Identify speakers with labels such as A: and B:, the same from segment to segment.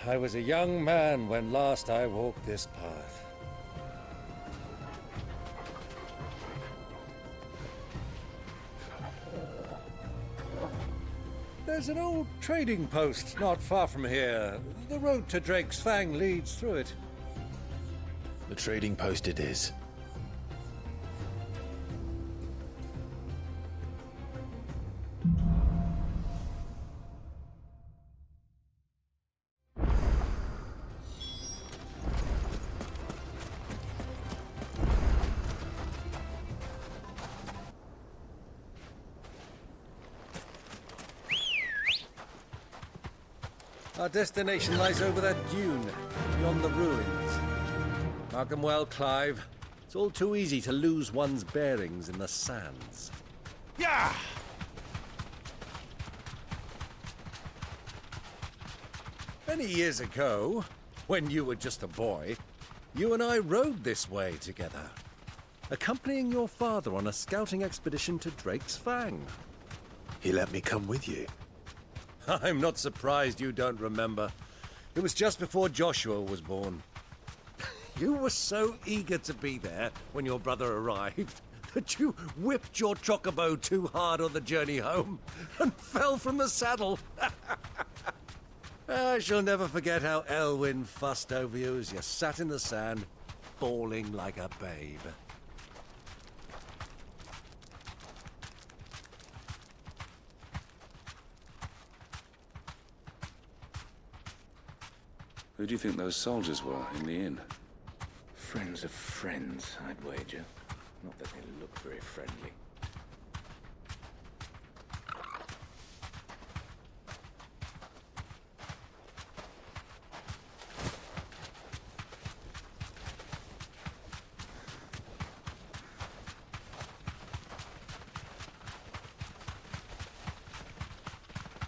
A: I was a young man when last I walked this path. There's an old trading post not far from here. The road to Drake's Fang leads through it.
B: The trading post it is.
A: Our destination lies over that dune, beyond the ruins. Mark 'em well, Clive. It's all too easy to lose one's bearings in the sands.
B: Yeah!
A: Many years ago, when you were just a boy, you and I rode this way together, accompanying your father on a scouting expedition to Drake's Fang.
B: He let me come with you.
A: I'm not surprised you don't remember. It was just before Joshua was born. You were so eager to be there when your brother arrived that you whipped your chocobo too hard on the journey home and fell from the saddle. I shall never forget how Elwyn fussed over you as you sat in the sand, bawling like a babe.
C: Who do you think those soldiers were in the inn?
D: Friends of friends, I'd wager. Not that they look very friendly.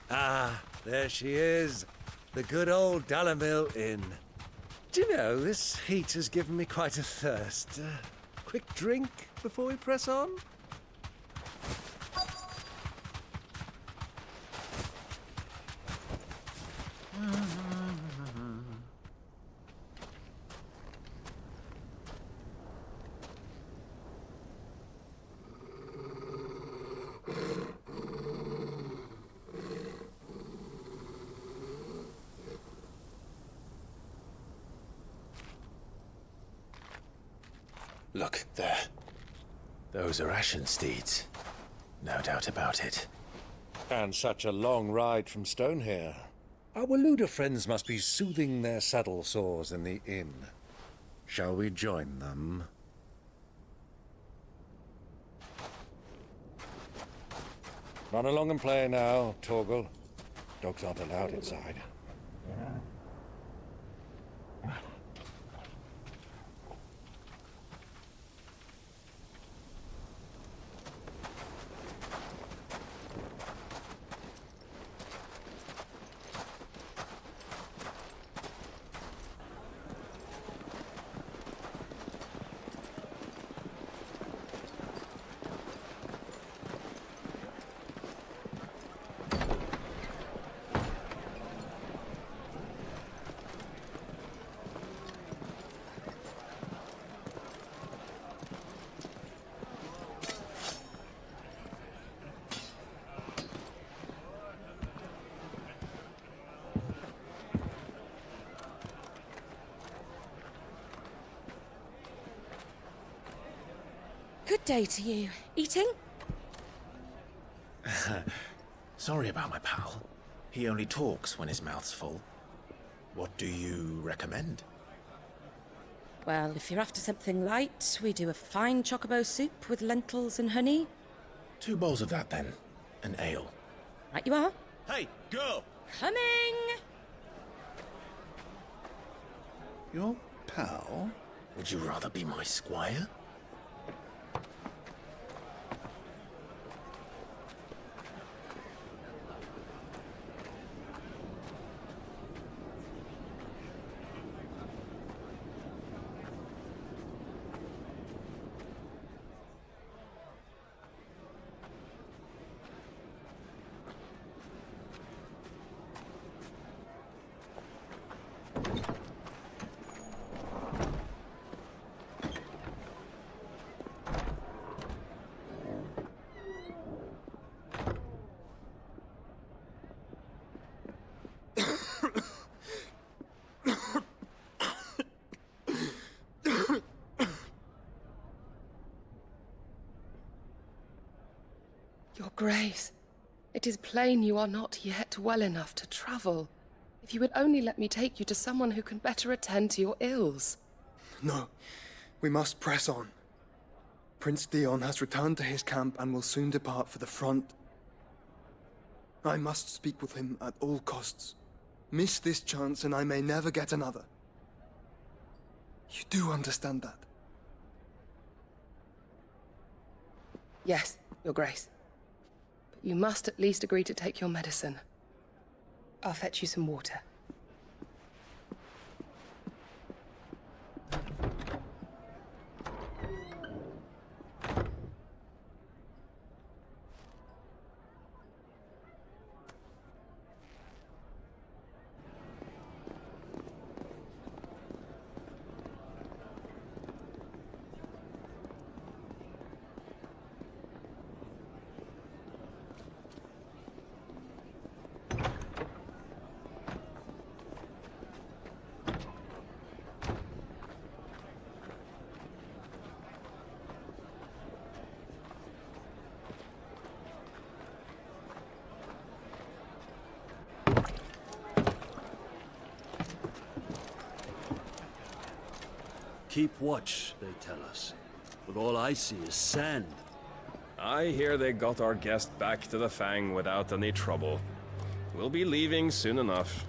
A: Ah, there she is. The good old Dalimil Inn. Do you know, this heat has given me quite a thirst. Quick drink before we press on?
B: Look, there. Those are ashen steeds. No doubt about it.
A: And such a long ride from Stone here. Our Luda friends must be soothing their saddle sores in the inn. Shall we join them? Run along and play now, Torgal. Dogs aren't allowed inside.
E: Good day to you. Eating?
B: Sorry about my pal. He only talks when his mouth's full. What do you recommend?
E: Well, if you're after something light, we do a fine chocobo soup with lentils and honey.
B: 2 bowls of that, then. An ale.
E: Right you are.
B: Hey, girl!
E: Coming!
F: Your pal?
B: Would you rather be my squire?
G: Your Grace, it is plain you are not yet well enough to travel. If you would only let me take you to someone who can better attend to your ills.
H: No, we must press on. Prince Theon has returned to his camp and will soon depart for the front. I must speak with him at all costs. Miss this chance and I may never get another. You do understand that?
G: Yes, Your Grace. But you must at least agree to take your medicine. I'll fetch you some water.
I: Keep watch, they tell us. But all I see is sand.
J: I hear they got our guest back to the Fang without any trouble. We'll be leaving soon enough.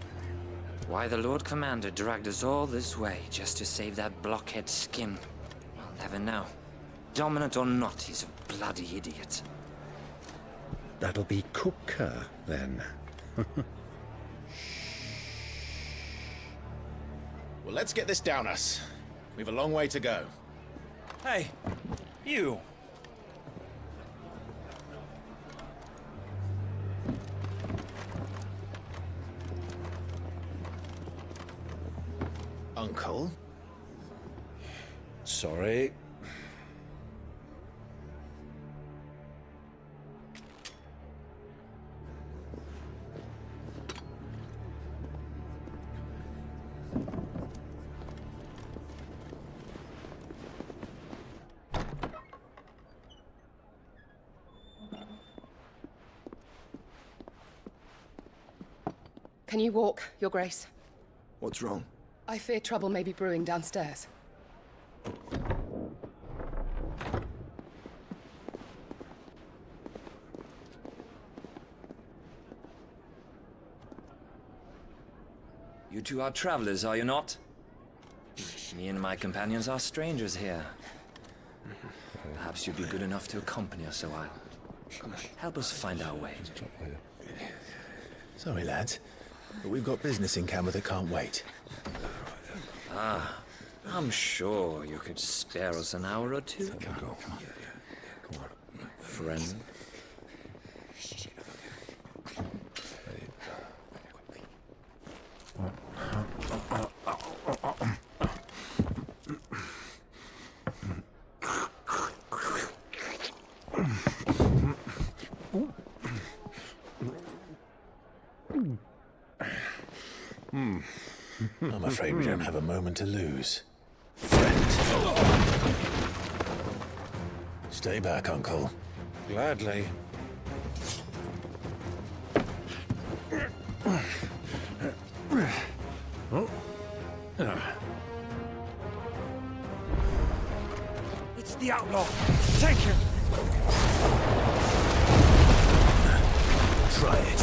K: Why the Lord Commander dragged us all this way just to save that blockhead skin, I'll never know. Dominant or not, he's a bloody idiot.
F: That'll be Cooker, then.
B: Well, let's get this down us. We've a long way to go.
L: Hey, you.
B: Uncle?
F: Sorry.
G: Can you walk, Your Grace?
H: What's wrong?
G: I fear trouble may be brewing downstairs.
K: You two are travelers, are you not? Me and my companions are strangers here. Perhaps you'd be good enough to accompany us a while. Help us find our way.
B: Sorry, lads, but we've got business in camera that can't wait.
K: Ah, I'm sure you could spare us an hour or two.
B: Come on.
K: Friend.
B: I'm afraid we don't have a moment to lose. Friend. Stay back, Uncle.
F: Gladly.
L: It's the outlaw. Take him.
B: Try it.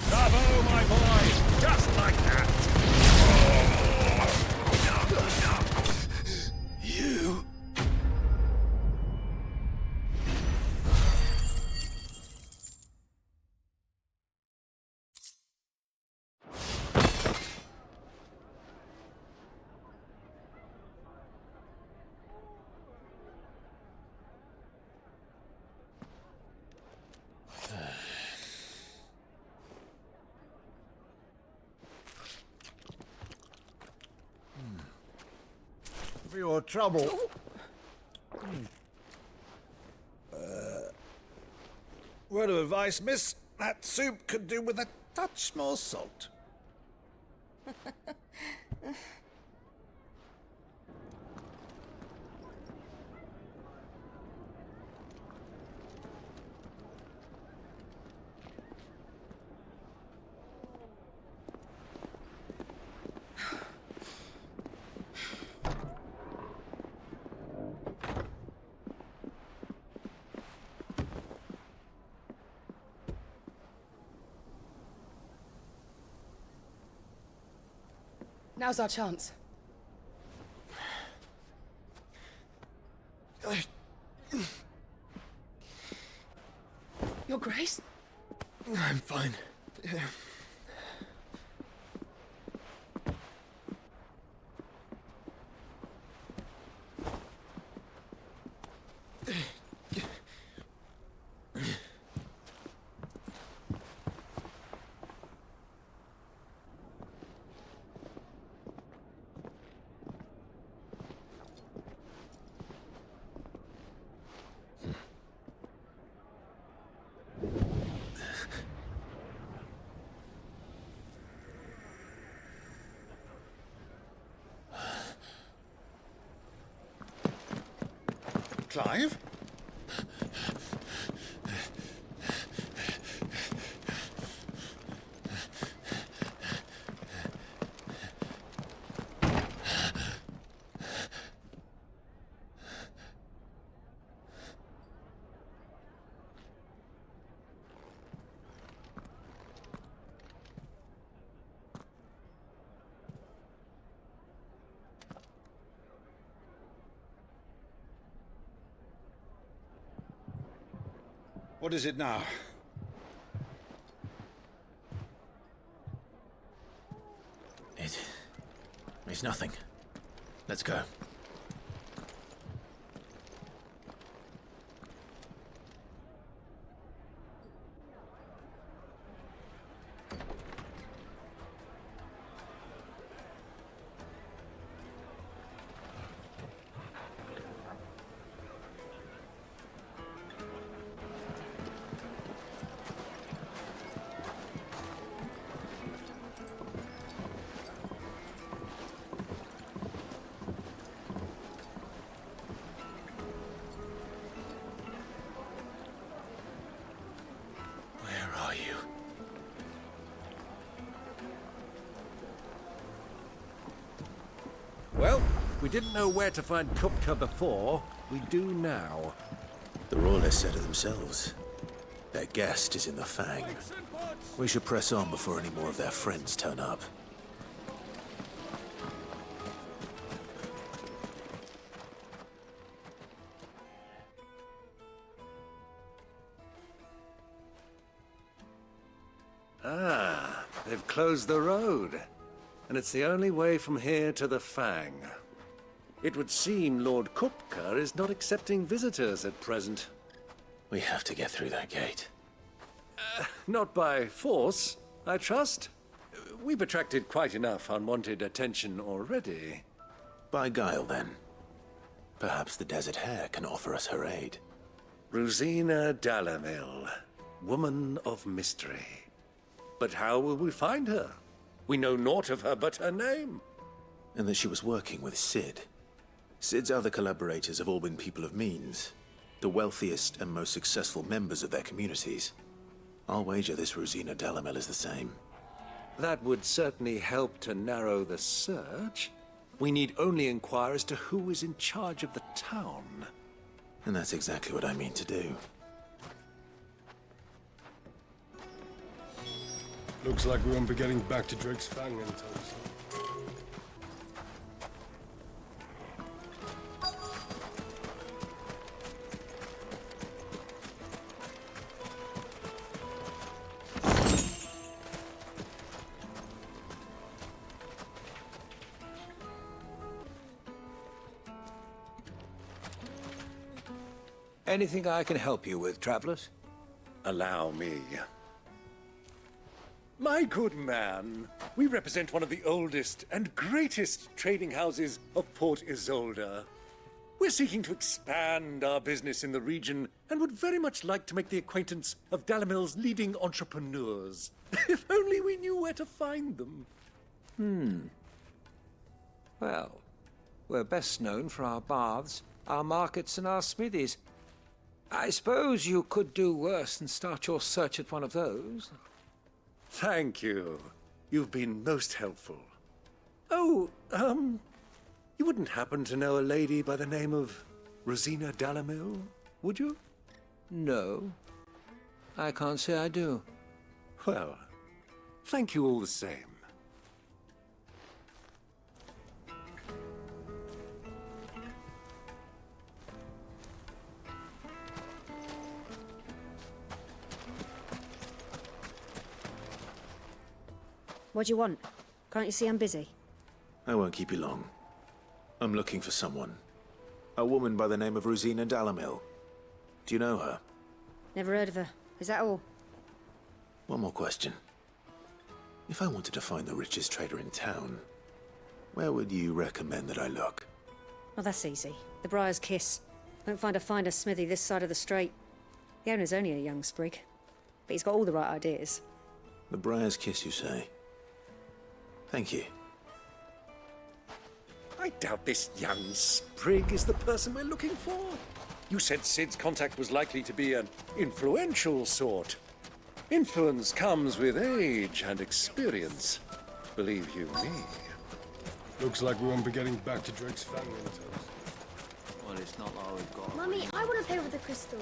L: Bravo, my boy. Just like that.
B: You
A: your trouble. Word of advice, miss. That soup could do with a touch more salt.
G: Now's our chance. Your Grace?
H: I'm fine.
A: Clive? What is it now?
B: It's nothing. Let's go.
A: Well, we didn't know where to find Kupka before. We do now.
B: The Royalists said it themselves. Their guest is in the Fang. We should press on before any more of their friends turn up.
A: Ah, they've closed the road. And it's the only way from here to the Fang. It would seem Lord Kupka is not accepting visitors at present.
B: We have to get through that gate.
A: Not by force, I trust. We've attracted quite enough unwanted attention already.
B: By guile, then. Perhaps the Desert Hare can offer us her aid.
A: Rosina Dalimil, woman of mystery. But how will we find her? We know naught of her but her name.
B: And that she was working with Sid. Sid's other collaborators have all been people of means, the wealthiest and most successful members of their communities. I'll wager this Rosina Dalimil is the same.
A: That would certainly help to narrow the search. We need only inquire as to who is in charge of the town.
B: And that's exactly what I mean to do.
J: Looks like we won't be getting back to Drake's Fang anytime soon.
A: Anything I can help you with, travelers? Allow me. My good man, we represent one of the oldest and greatest trading houses of Port Isolde. We're seeking to expand our business in the region and would very much like to make the acquaintance of Dalimil's leading entrepreneurs. If only we knew where to find them.
L: Well, we're best known for our baths, our markets, and our smithies. I suppose you could do worse than start your search at one of those.
A: Thank you. You've been most helpful. Oh, you wouldn't happen to know a lady by the name of Rosina Dalimil, would you?
L: No, I can't say I do.
A: Well, thank you all the same.
M: What do you want? Can't you see I'm busy?
B: I won't keep you long. I'm looking for someone. A woman by the name of Rosina Dalimil. Do you know her?
M: Never heard of her. Is that all?
B: One more question. If I wanted to find the richest trader in town, where would you recommend that I look?
M: Oh, that's easy. The Briar's Kiss. Won't find a finer smithy this side of the strait. The owner's only a young sprig, but he's got all the right ideas.
B: The Briar's Kiss, you say? Thank you.
A: I doubt this young sprig is the person we're looking for. You said Sid's contact was likely to be an influential sort. Influence comes with age and experience. Believe you me.
J: Looks like we won't be getting back to Drake's family in toast.
I: Well, it's not all we've got.
N: Mummy, I want to play with the crystal.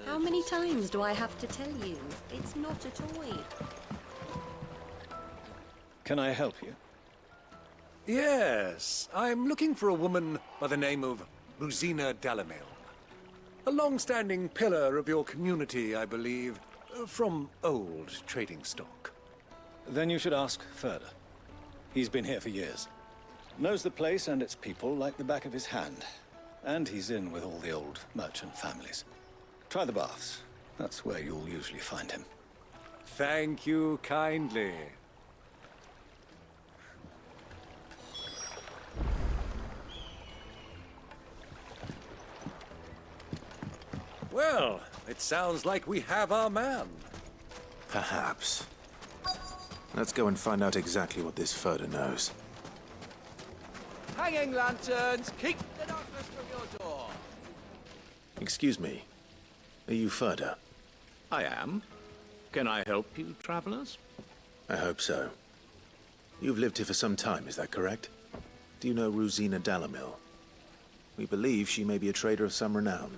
O: How many times do I have to tell you? It's not a toy.
I: Can I help you?
A: Yes, I'm looking for a woman by the name of Rosina Dalimil. A long-standing pillar of your community, I believe, from old trading stock.
I: Then you should ask further. He's been here for years. Knows the place and its people like the back of his hand. And he's in with all the old merchant families. Try the baths. That's where you'll usually find him.
A: Thank you kindly. Well, it sounds like we have our man.
B: Perhaps. Let's go and find out exactly what this Furder knows.
L: Hanging lanterns, keep the darkness from your door.
B: Excuse me. Are you Furder?
P: I am. Can I help you, travelers?
B: I hope so. You've lived here for some time, is that correct? Do you know Rosina Dalimil? We believe she may be a trader of some renown.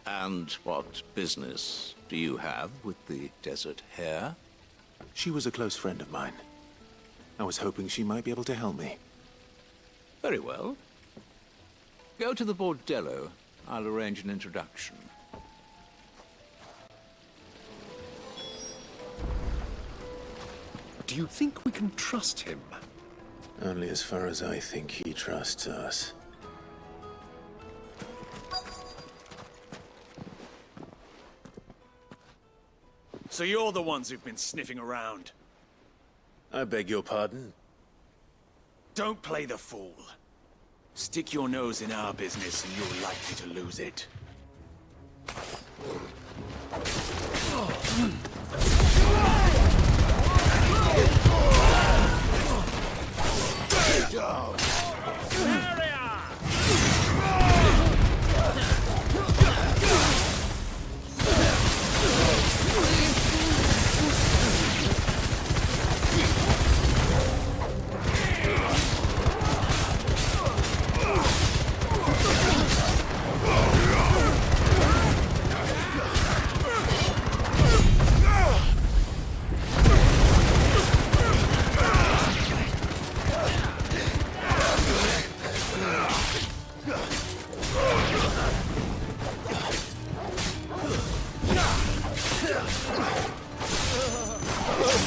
P: And what business do you have with the desert hare?
B: She was a close friend of mine. I was hoping she might be able to help me.
P: Very well. Go to the bordello. I'll arrange an introduction.
A: Do you think we can trust him?
B: Only as far as I think he trusts us.
L: So you're the ones who've been sniffing around.
B: I beg your pardon?
L: Don't play the fool. Stick your nose in our business and you're likely to lose it.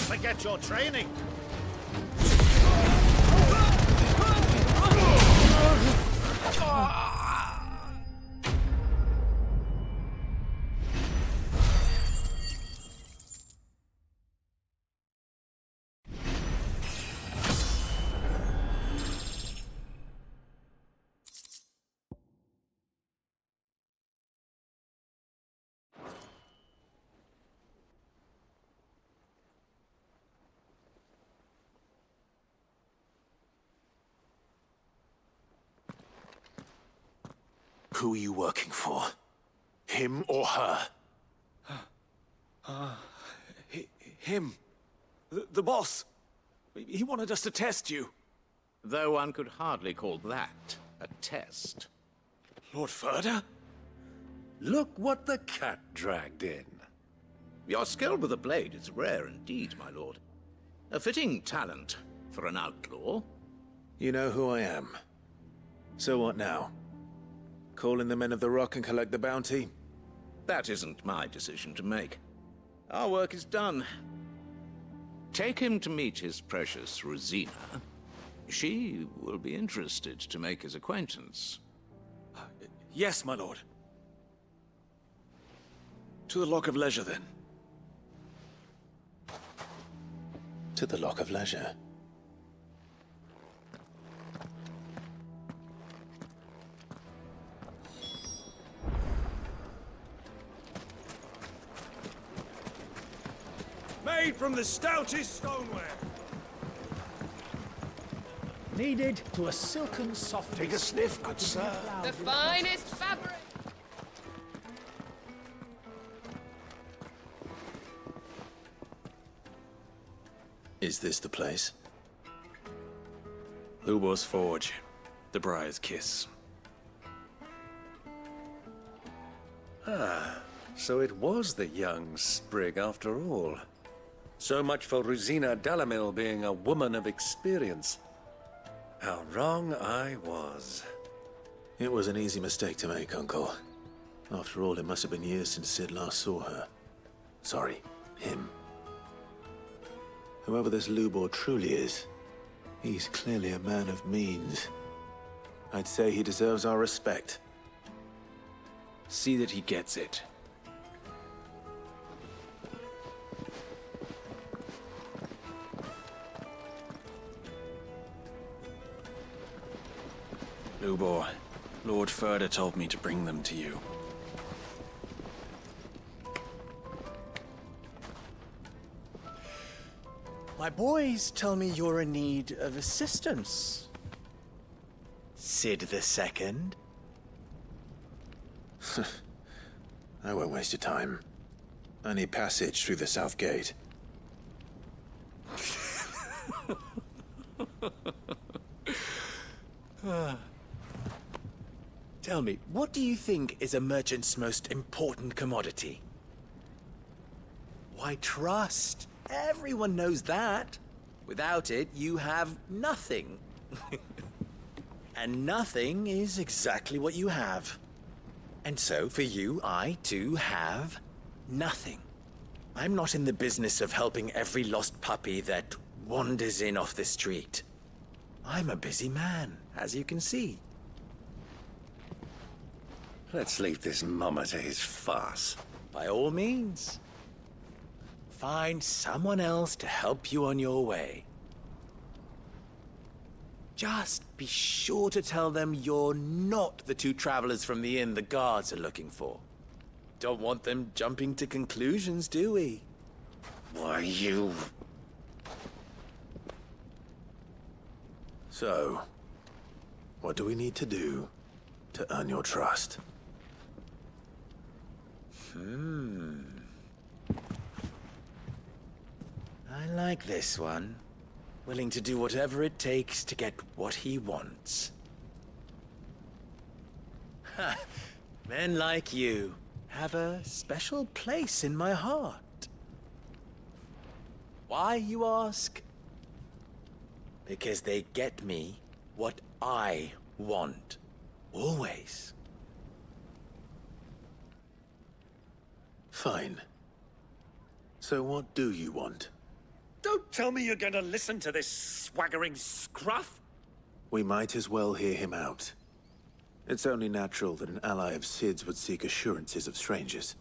A: Forget your training.
B: Who are you working for? Him or her?
Q: Him. The boss. He wanted us to test you.
P: Though one could hardly call that a test.
Q: Lord Ferda?
A: Look what the cat dragged in.
P: Your skill with a blade is rare indeed, my lord. A fitting talent for an outlaw.
B: You know who I am. So what now? Call in the Men of the Rock and collect the bounty?
P: That isn't my decision to make. Our work is done. Take him to meet his precious Rosina. She will be interested to make his acquaintance.
Q: Yes, my lord. To the Lock of Leisure, then.
B: To the Lock of Leisure.
A: Made from the stoutest stoneware.
P: Kneaded to a silken softness.
A: Take a sniff, good sir.
G: The finest fabric!
B: Is this the place?
Q: Lubor's Forge. The Briar's Kiss.
A: Ah, so it was the young sprig after all. So much for Rosina Dalimil being a woman of experience. How wrong I was.
B: It was an easy mistake to make, Uncle. After all, it must have been years since Sid last saw her. Sorry, him. Whoever this Lubor truly is, he's clearly a man of means. I'd say he deserves our respect.
Q: See that he gets it. Lubor, Lord Ferda told me to bring them to you.
R: My boys tell me you're in need of assistance. Sid the Second?
B: I won't waste your time. I need passage through the south gate.
R: Tell me, what do you think is a merchant's most important commodity? Why, trust. Everyone knows that. Without it, you have nothing. And nothing is exactly what you have. And so, for you, I, too, have nothing. I'm not in the business of helping every lost puppy that wanders in off the street. I'm a busy man, as you can see.
A: Let's leave this mummer to his farce.
R: By all means. Find someone else to help you on your way. Just be sure to tell them you're not the two travelers from the inn the guards are looking for. Don't want them jumping to conclusions, do we?
A: Why, you...
B: So, what do we need to do to earn your trust?
R: I like this one. Willing to do whatever it takes to get what he wants. Ha! Men like you have a special place in my heart. Why, you ask? Because they get me what I want. Always.
B: Fine. So what do you want?
A: Don't tell me you're going to listen to this swaggering scruff.
B: We might as well hear him out. It's only natural that an ally of Sid's would seek assurances of strangers.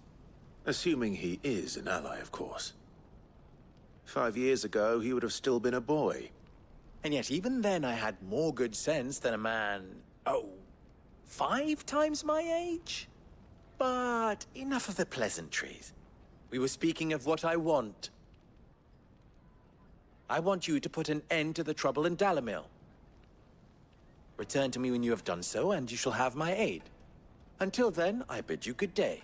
B: Assuming he is an ally, of course. 5 years ago, he would have still been a boy.
R: And yet even then I had more good sense than a man, 5 times my age? But enough of the pleasantries. We were speaking of what I want. I want you to put an end to the trouble in Dalimil. Return to me when you have done so, and you shall have my aid. Until then, I bid you good day.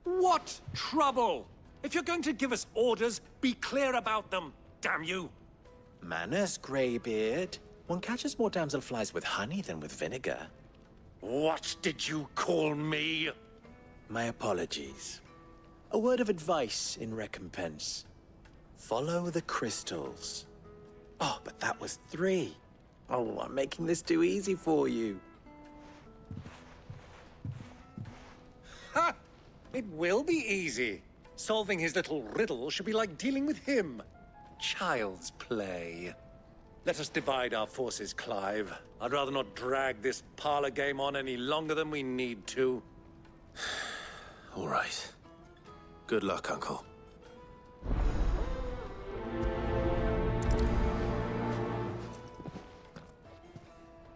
A: What trouble? If you're going to give us orders, be clear about them, damn you!
R: Manners, Greybeard. One catches more damselflies with honey than with vinegar.
A: What did you call me?
R: My apologies. A word of advice in recompense. Follow the crystals. Oh, but that was 3. Oh, I'm making this too easy for you.
A: Ha! It will be easy. Solving his little riddle should be like dealing with him. Child's play. Let us divide our forces, Clive. I'd rather not drag this parlor game on any longer than we need to.
B: All right. Good luck, Uncle.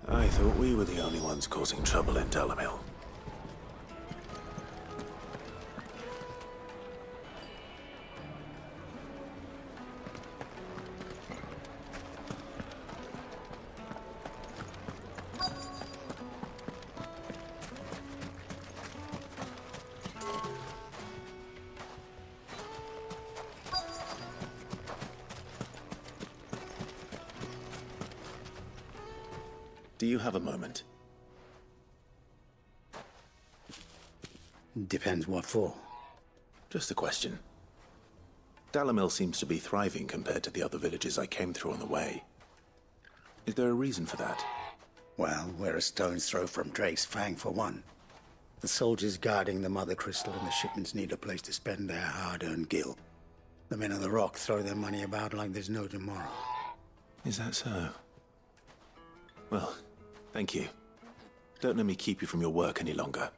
B: I thought we were the only ones causing trouble in Dalimil. Do you have a moment?
S: Depends what for.
B: Just a question. Dalimil seems to be thriving compared to the other villages I came through on the way. Is there a reason for that?
S: Well, we're a stone's throw from Drake's Fang, for one. The soldiers guarding the Mother Crystal and the shipments need a place to spend their hard-earned gil. The men of the Rock throw their money about like there's no tomorrow.
B: Is that so? Well, thank you. Don't let me keep you from your work any longer.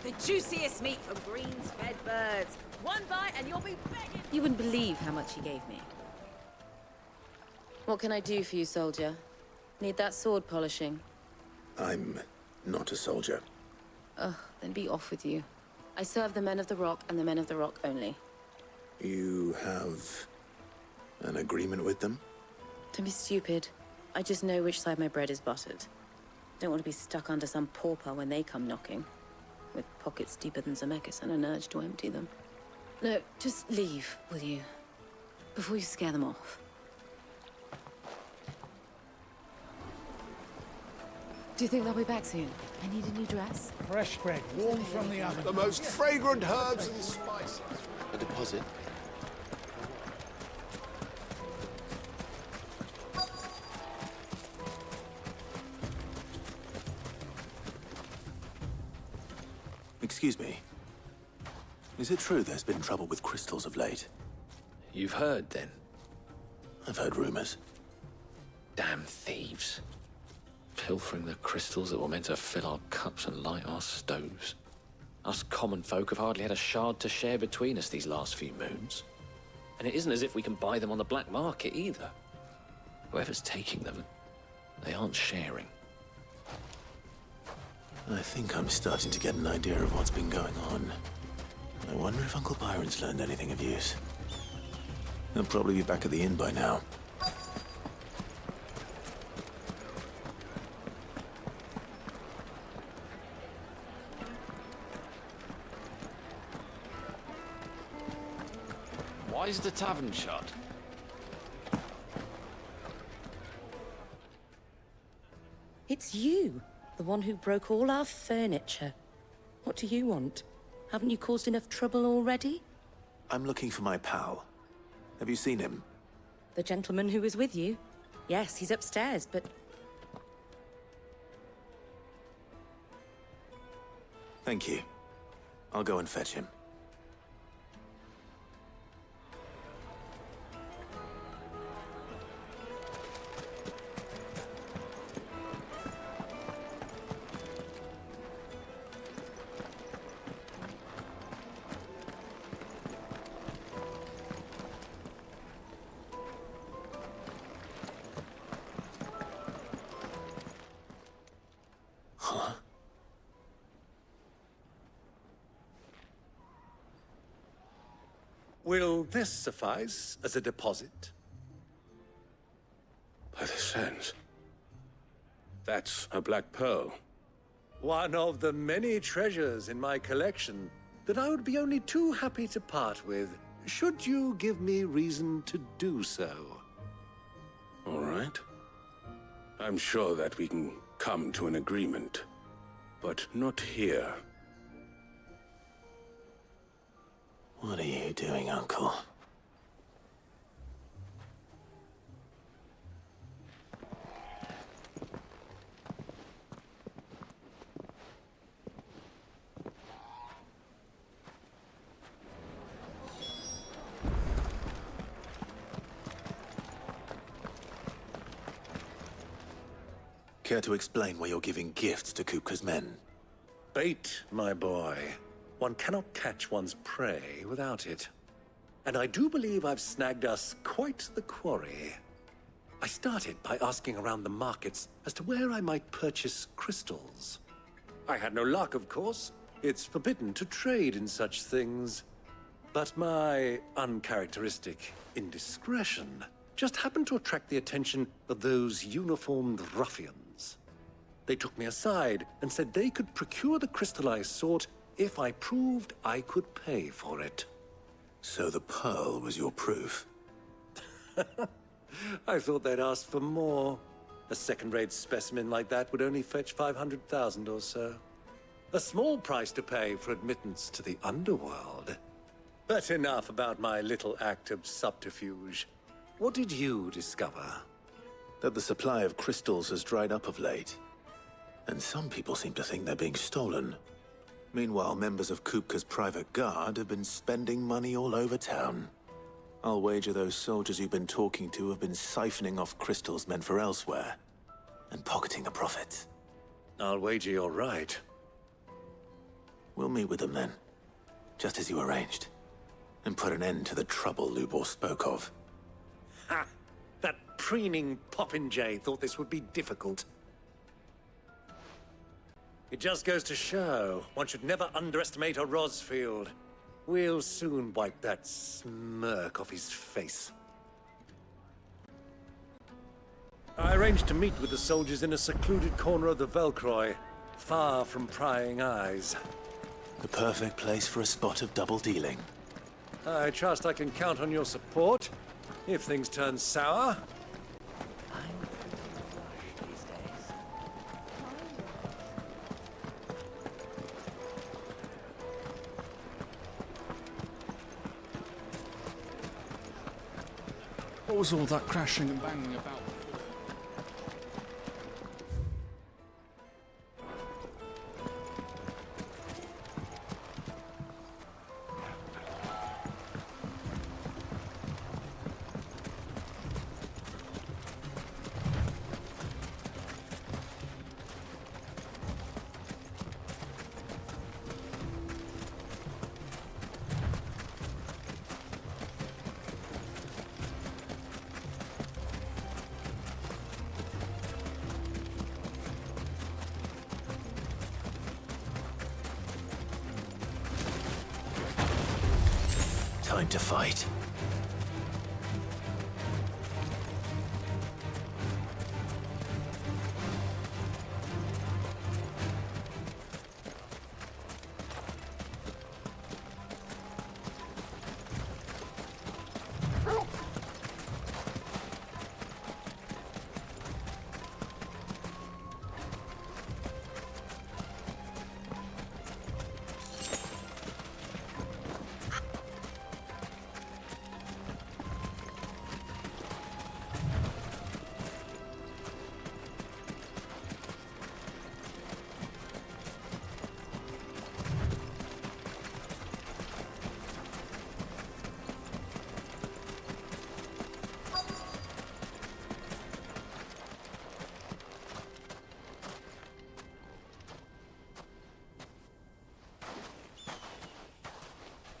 T: The juiciest meat from greens-fed birds. One bite and you'll be begging.
E: You wouldn't believe how much he gave me. What can I do for you, soldier? Need that sword polishing?
B: I'm not a soldier.
E: Ugh, then be off with you. I serve the men of the Rock and the men of the Rock only.
B: You have an agreement with them?
E: Don't be stupid. I just know which side my bread is buttered. Don't want to be stuck under some pauper when they come knocking. With pockets deeper than Zemeckis and an urge to empty them. No, just leave, will you? Before you scare them off. Do you think they'll be back soon? I need a new dress.
U: Fresh bread, warm from the oven.
V: The most fragrant herbs and spices.
B: A deposit? Excuse me. Is it true there's been trouble with crystals of late?
K: You've heard, then?
B: I've heard rumors.
K: Damn thieves. Pilfering the crystals that were meant to fill our cups and light our stoves. Us common folk have hardly had a shard to share between us these last few moons. And it isn't as if we can buy them on the black market either. Whoever's taking them, they aren't sharing.
B: I think I'm starting to get an idea of what's been going on. I wonder if Uncle Byron's learned anything of use. He'll probably be back at the inn by now.
K: Why is the tavern shut?
E: It's you, the one who broke all our furniture. What do you want? Haven't you caused enough trouble already?
B: I'm looking for my pal. Have you seen him?
E: The gentleman who was with you? Yes, he's upstairs, but...
B: Thank you. I'll go and fetch him.
A: Will this suffice as a deposit?
C: By the sands. That's a black pearl.
A: One of the many treasures in my collection that I would be only too happy to part with, should you give me reason to do so.
C: All right. I'm sure that we can come to an agreement, but not here.
B: What are you doing, Uncle? Care to explain why you're giving gifts to Kupka's men?
A: Bait, my boy. One cannot catch one's prey without it. And I do believe I've snagged us quite the quarry. I started by asking around the markets as to where I might purchase crystals. I had no luck, of course. It's forbidden to trade in such things. But my uncharacteristic indiscretion just happened to attract the attention of those uniformed ruffians. They took me aside and said they could procure the crystal I sought if I proved I could pay for it.
B: So the pearl was your proof?
A: I thought they'd asked for more. A second-rate specimen like that would only fetch 500,000 or so. A small price to pay for admittance to the underworld. But enough about my little act of subterfuge. What did you discover?
B: That the supply of crystals has dried up of late. And some people seem to think they're being stolen. Meanwhile, members of Kupka's private guard have been spending money all over town. I'll wager those soldiers you've been talking to have been siphoning off crystals meant for elsewhere, and pocketing the profits.
A: I'll wager you're right.
B: We'll meet with them then, just as you arranged, and put an end to the trouble Lubor spoke of.
A: Ha! That preening popinjay thought this would be difficult. It just goes to show, one should never underestimate a Rosfield. We'll soon wipe that smirk off his face. I arranged to meet with the soldiers in a secluded corner of the Velcroy, far from prying eyes.
B: The perfect place for a spot of double dealing.
A: I trust I can count on your support, if things turn sour.
D: What was all that crashing and banging about?
B: Time to fight.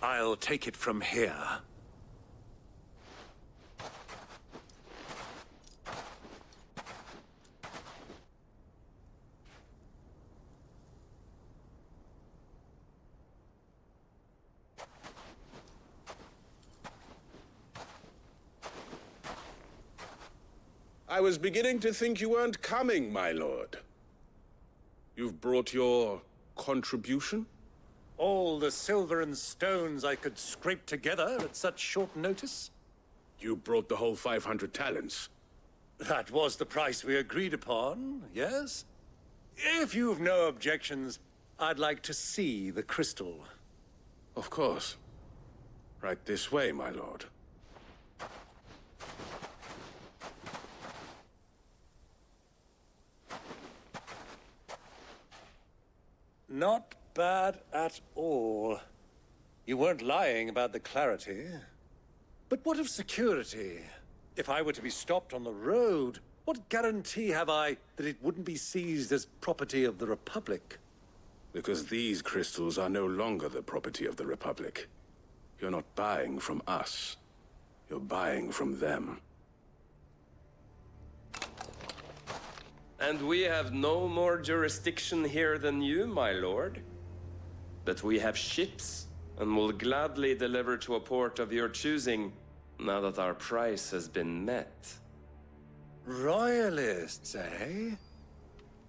A: I'll take it from here.
C: I was beginning to think you weren't coming, my lord. You've brought your contribution?
A: All the silver and stones I could scrape together at such short notice?
C: You brought the whole 500 talents.
A: That was the price we agreed upon, yes? If you've no objections, I'd like to see the crystal.
C: Of course. Right this way, my lord.
A: Not bad at all. You weren't lying about the clarity. But what of security? If I were to be stopped on the road, what guarantee have I that it wouldn't be seized as property of the Republic?
C: Because these crystals are no longer the property of the Republic. You're not buying from us. You're buying from them.
J: And we have no more jurisdiction here than you, my lord. But we have ships, and will gladly deliver to a port of your choosing, now that our price has been met.
A: Royalists, eh?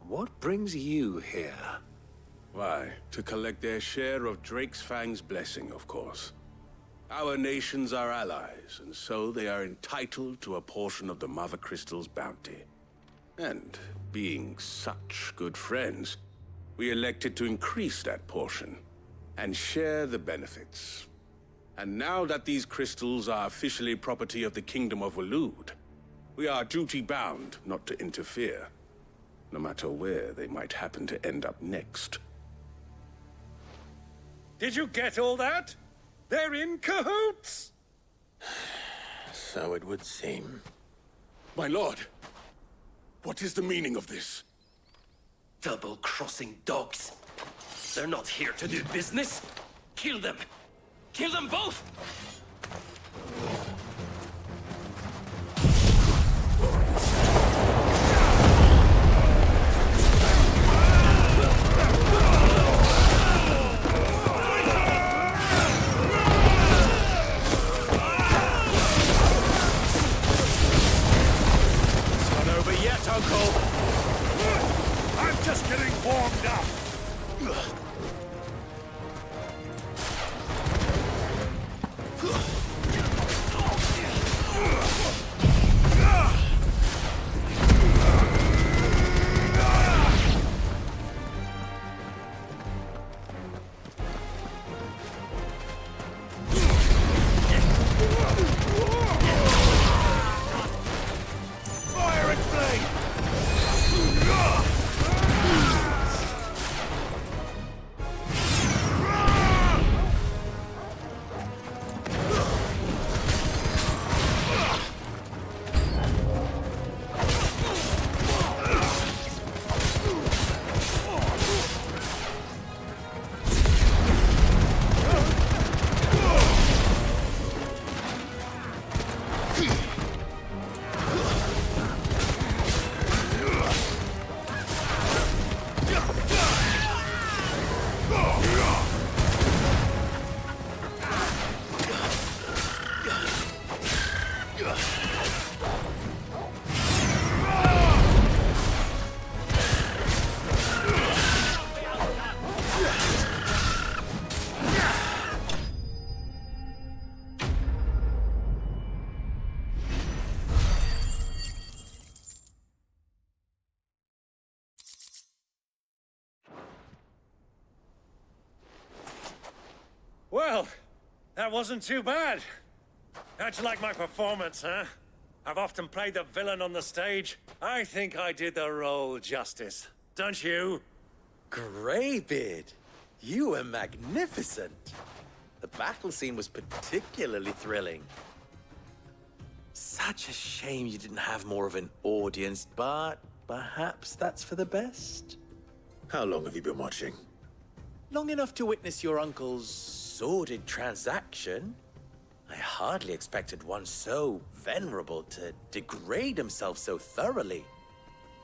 A: What brings you here?
C: Why, to collect their share of Drake's Fang's blessing, of course. Our nations are allies, and so they are entitled to a portion of the Mother Crystal's bounty. And, being such good friends, we elected to increase that portion, and share the benefits. And now that these crystals are officially property of the Kingdom of Waloed, we are duty-bound not to interfere, no matter where they might happen to end up next.
A: Did you get all that? They're in cahoots!
B: So it would seem.
C: My lord, what is the meaning of this?
F: Double-crossing dogs. They're not here to do business. Kill them! Kill them both!
A: It's not over yet, Uncle! I'm just getting warmed up! Fire and flame! Well, that wasn't too bad. How'd you like my performance, huh? I've often played the villain on the stage. I think I did the role justice. Don't you?
R: Greybeard, you were magnificent. The battle scene was particularly thrilling. Such a shame you didn't have more of an audience, but perhaps that's for the best.
B: How long have you been watching?
R: Long enough to witness your uncle's sordid transaction. I hardly expected one so venerable to degrade himself so thoroughly,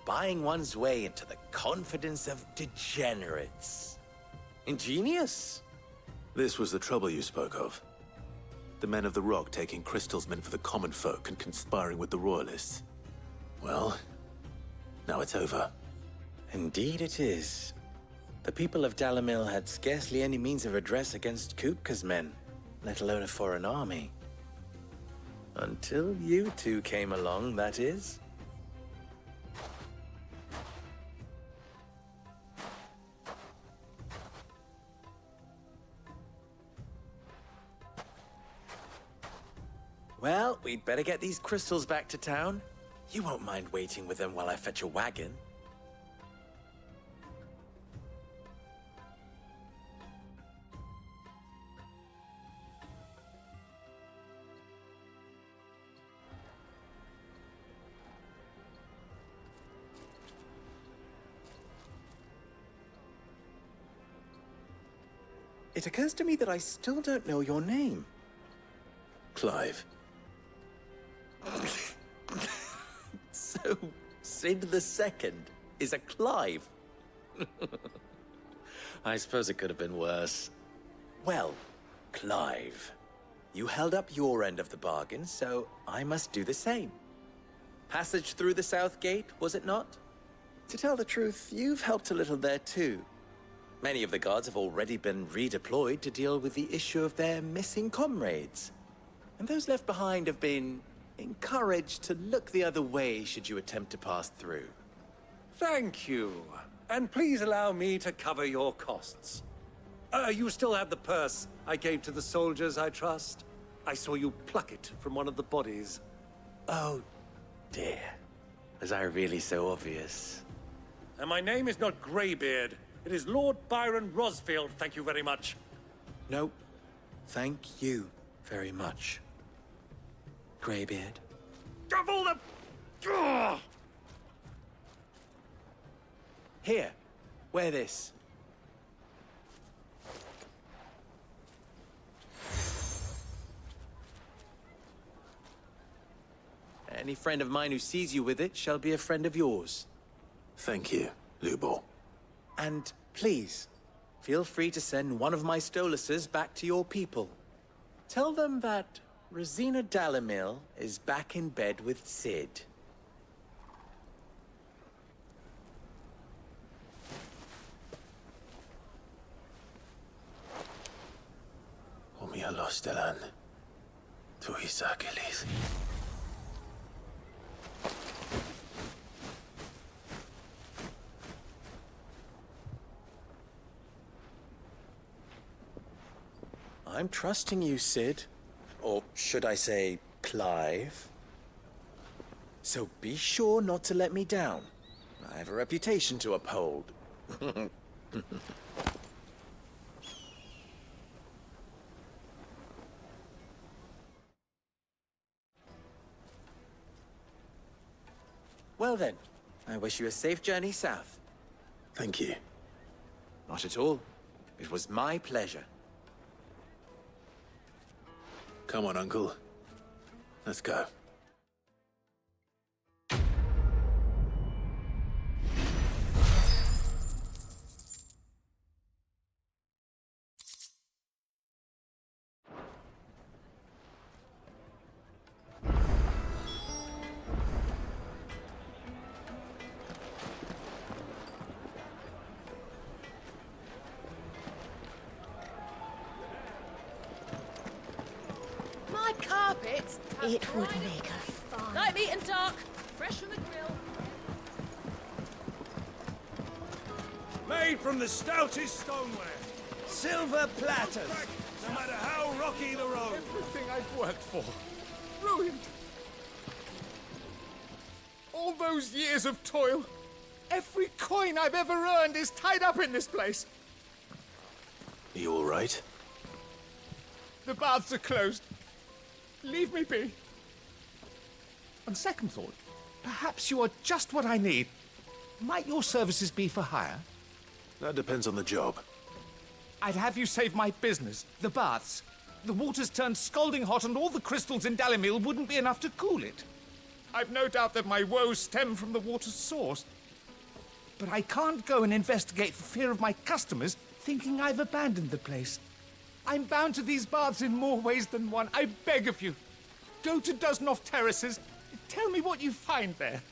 R: buying one's way into the confidence of degenerates. Ingenious.
B: This was the trouble you spoke of. The men of the Rock taking crystals meant for the common folk and conspiring with the Royalists. Well, now it's over.
R: Indeed it is. The people of Dalimil had scarcely any means of redress against Kupka's men, let alone a foreign army. Until you two came along, that is. Well, we'd better get these crystals back to town. You won't mind waiting with them while I fetch a wagon. It occurs to me that I still don't know your name.
B: Clive.
R: So, Sid the Second is a Clive? I suppose it could have been worse. Well, Clive, you held up your end of the bargain, so I must do the same. Passage through the South Gate, was it not? To tell the truth, you've helped a little there too. Many of the guards have already been redeployed to deal with the issue of their missing comrades. And those left behind have been encouraged to look the other way should you attempt to pass through.
A: Thank you. And please allow me to cover your costs. You still have the purse I gave to the soldiers, I trust? I saw you pluck it from one of the bodies.
R: Oh, dear. Was I really so obvious?
A: And my name is not Greybeard. It is Lord Byron Rosfield, thank you very much.
R: No, thank you very much, Greybeard.
A: Of all the... Ugh!
R: Here, wear this. Any friend of mine who sees you with it shall be a friend of yours.
B: Thank you, Lubor.
R: And please, feel free to send one of my Stoluses back to your people. Tell them that Rosina Dalimil is back in bed with Sid.
B: Omia Lostelan. Tuisa Kelith.
R: I'm trusting you, Sid. Or should I say, Clive? So be sure not to let me down. I have a reputation to uphold. Well then, I wish you a safe journey south.
B: Thank you.
R: Not at all. It was my pleasure.
B: Come on, Uncle. Let's go.
T: My carpets.
O: It would make a fine.
T: Light meat and dark. Fresh from the grill.
A: Made from the stoutest stoneware. Silver platters. No matter how rocky the road.
U: Everything I've worked for. Ruined. All those years of toil. Every coin I've ever earned is tied up in this place.
B: Are you all right?
U: The baths are closed. Leave me be. On second thought, perhaps you are just what I need. Might your services be for hire?
B: That depends on the job.
U: I'd have you save my business, the baths. The water's turned scalding hot and all the crystals in Dalimil wouldn't be enough to cool it. I've no doubt that my woes stem from the water's source. But I can't go and investigate for fear of my customers thinking I've abandoned the place. I'm bound to these baths in more ways than one. I beg of you. Go to Dusnoff Terraces. Tell me what you find there.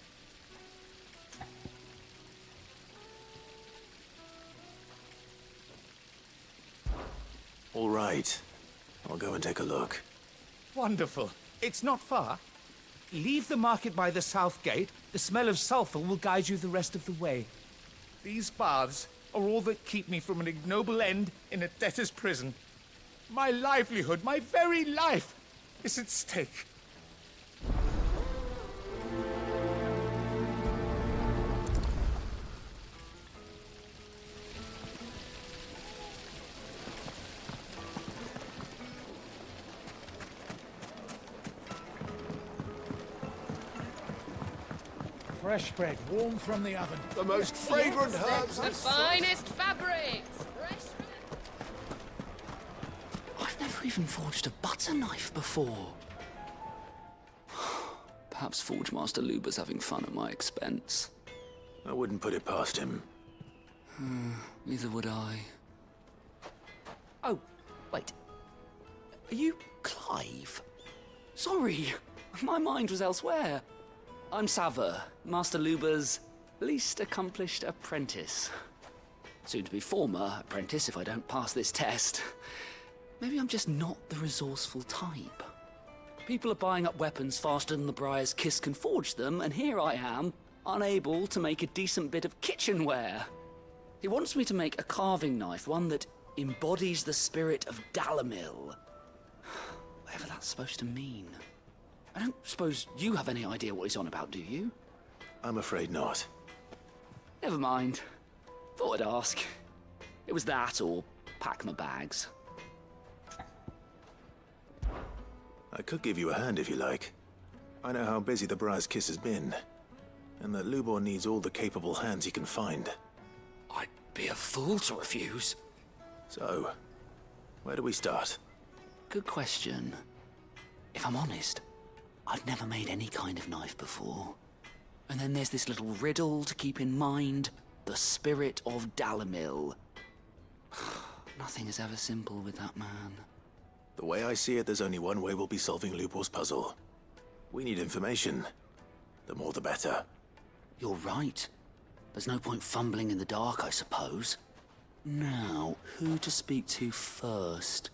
B: All right. I'll go and take a look.
U: Wonderful. It's not far. Leave the market by the south gate. The smell of sulfur will guide you the rest of the way. These baths are all that keep me from an ignoble end in a debtor's prison. My livelihood, my very life, is at stake.
H: Fresh bread, warm from the oven.
V: The most fragrant herbs.
G: The finest fabrics.
D: I've never even forged a butter knife before. Perhaps Forge Master Luber's having fun at my expense.
B: I wouldn't put it past him.
D: Neither would I.
M: Oh, wait. Are you Clive?
D: Sorry, my mind was elsewhere. I'm Saver, Master Luber's least accomplished apprentice. Soon to be former apprentice if I don't pass this test. Maybe I'm just not the resourceful type. People are buying up weapons faster than the Briar's Kiss can forge them, and here I am, unable to make a decent bit of kitchenware. He wants me to make a carving knife, one that embodies the spirit of Dalimil. Whatever that's supposed to mean. I don't suppose you have any idea what he's on about, do you?
B: I'm afraid not.
D: Never mind. Thought I'd ask. It was that or pack my bags.
B: I could give you a hand if you like. I know how busy the Briar's Kiss has been, and that Lubor needs all the capable hands he can find.
D: I'd be a fool to refuse.
B: So, where do we start?
D: Good question. If I'm honest, I've never made any kind of knife before. And then there's this little riddle to keep in mind. The spirit of Dalimil. Nothing is ever simple with that man.
B: The way I see it, there's only one way we'll be solving Lubor's puzzle. We need information. The more the better.
D: You're right. There's no point fumbling in the dark, I suppose. Now, who to speak to first?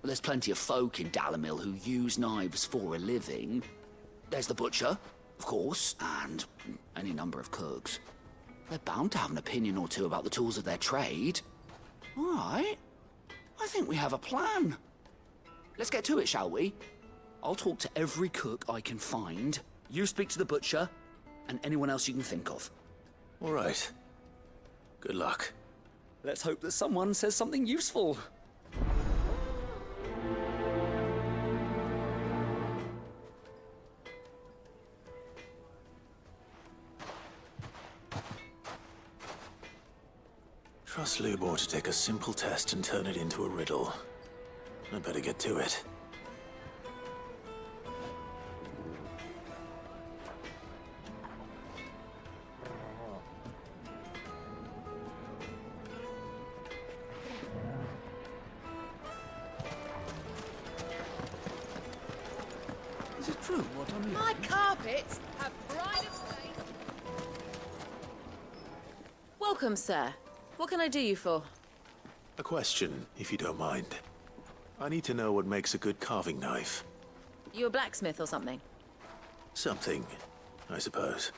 D: Well, there's plenty of folk in Dalimil who use knives for a living. There's the butcher, of course, and any number of cooks. They're bound to have an opinion or two about the tools of their trade. All right. I think we have a plan. Let's get to it, shall we? I'll talk to every cook I can find. You speak to the butcher, and anyone else you can think of.
B: All right. Good luck.
D: Let's hope that someone says something useful.
B: Trust Lubor to take a simple test and turn it into a riddle. I better get to it.
D: Is it true what I'm hearing?
T: My carpets have pride of place.
E: Welcome, sir. What can I do you for?
B: A question, if you don't mind. I need to know what makes a good carving knife.
E: You a blacksmith or something?
B: Something, I suppose.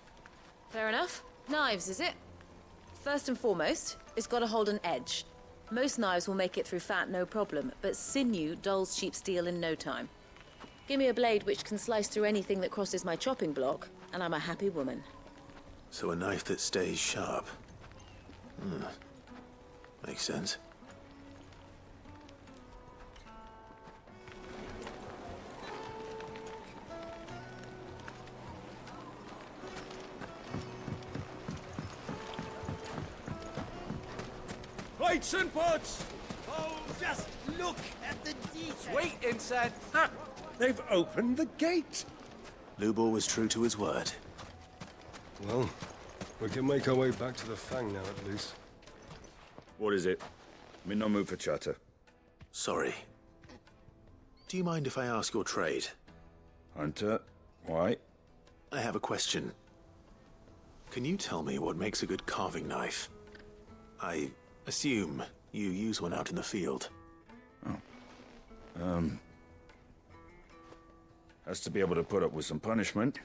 E: Fair enough. Knives, is it? First and foremost, it's got to hold an edge. Most knives will make it through fat, no problem, but sinew dulls cheap steel in no time. Give me a blade which can slice through anything that crosses my chopping block, and I'm a happy woman.
B: So a knife that stays sharp. Makes sense.
A: Plates and pots! Oh, just look at the detail! Wait inside! Ha! They've opened the gate!
B: Lubor was true to his word.
W: Well, we can make our way back to the Fang now, at least.
X: What is it? I'm in no mood for chatter.
B: Sorry. Do you mind if I ask your trade?
X: Hunter, why?
B: I have a question. Can you tell me what makes a good carving knife? I assume you use one out in the field.
X: Oh, Has to be able to put up with some punishment.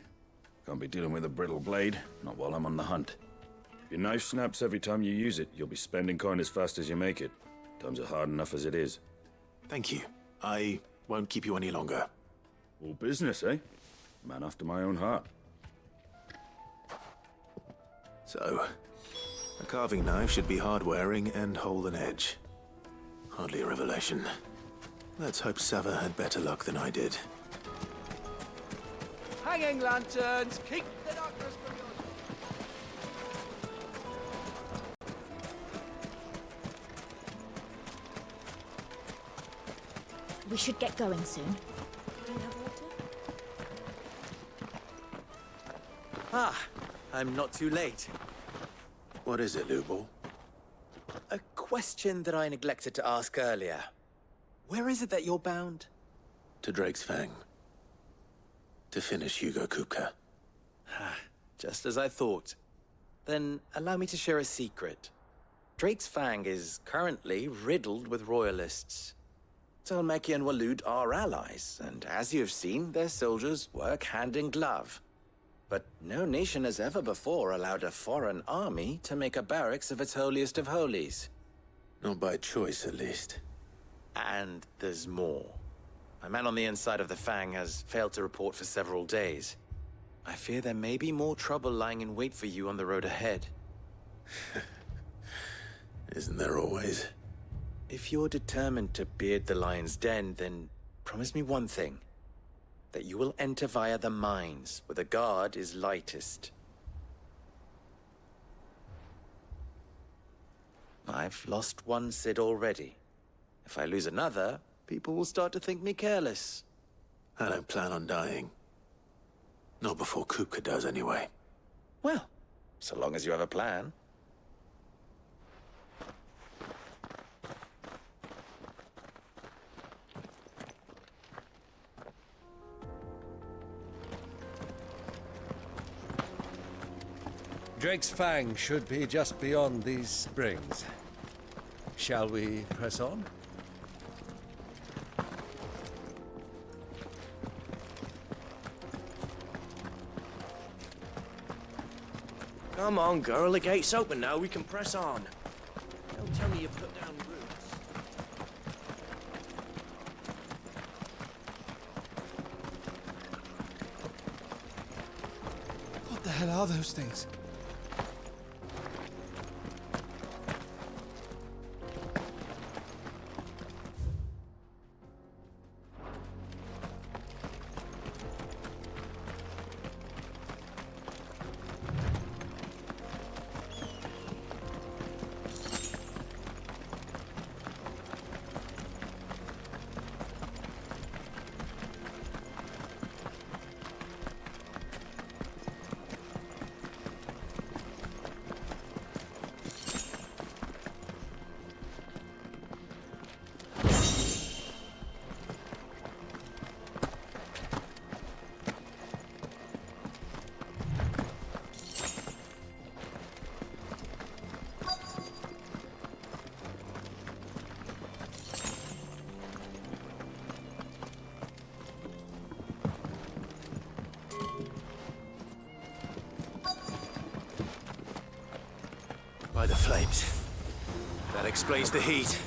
X: Can't be dealing with a brittle blade, not while I'm on the hunt. If your knife snaps every time you use it, you'll be spending coin as fast as you make it. Times are hard enough as it is.
B: Thank you. I won't keep you any longer.
X: All business, eh? Man after my own heart.
B: So, a carving knife should be hard-wearing and hold an edge. Hardly a revelation. Let's hope Sava had better luck than I did.
Q: Hanging lanterns, keep the darkness from your...
I: We should get going soon. Do you have water?
R: Ah, I'm not too late.
B: What is it, Lubo?
R: A question that I neglected to ask earlier. Where is it that you're bound?
B: To Drake's Fang. To finish Hugo Kupka.
R: Just as I thought. Then allow me to share a secret. Drake's Fang is currently riddled with royalists. Talmeki and Walud are allies, and as you have seen, their soldiers work hand in glove. But no nation has ever before allowed a foreign army to make a barracks of its holiest of holies.
B: Not by choice, at least.
R: And there's more. A man on the inside of the Fang has failed to report for several days. I fear there may be more trouble lying in wait for you on the road ahead.
B: Isn't there always?
R: If you're determined to beard the lion's den, then promise me one thing. That you will enter via the mines, where the guard is lightest. I've lost one Cid already. If I lose another, people will start to think me careless.
B: I don't plan on dying. Not before Kupka does, anyway.
R: Well, so long as you have a plan.
A: Drake's Fang should be just beyond these springs. Shall we press on?
F: Come on, girl. The gate's open now. We can press on. Don't tell me you put down roots.
Q: What the hell are those things?
B: By the flames. That explains the heat.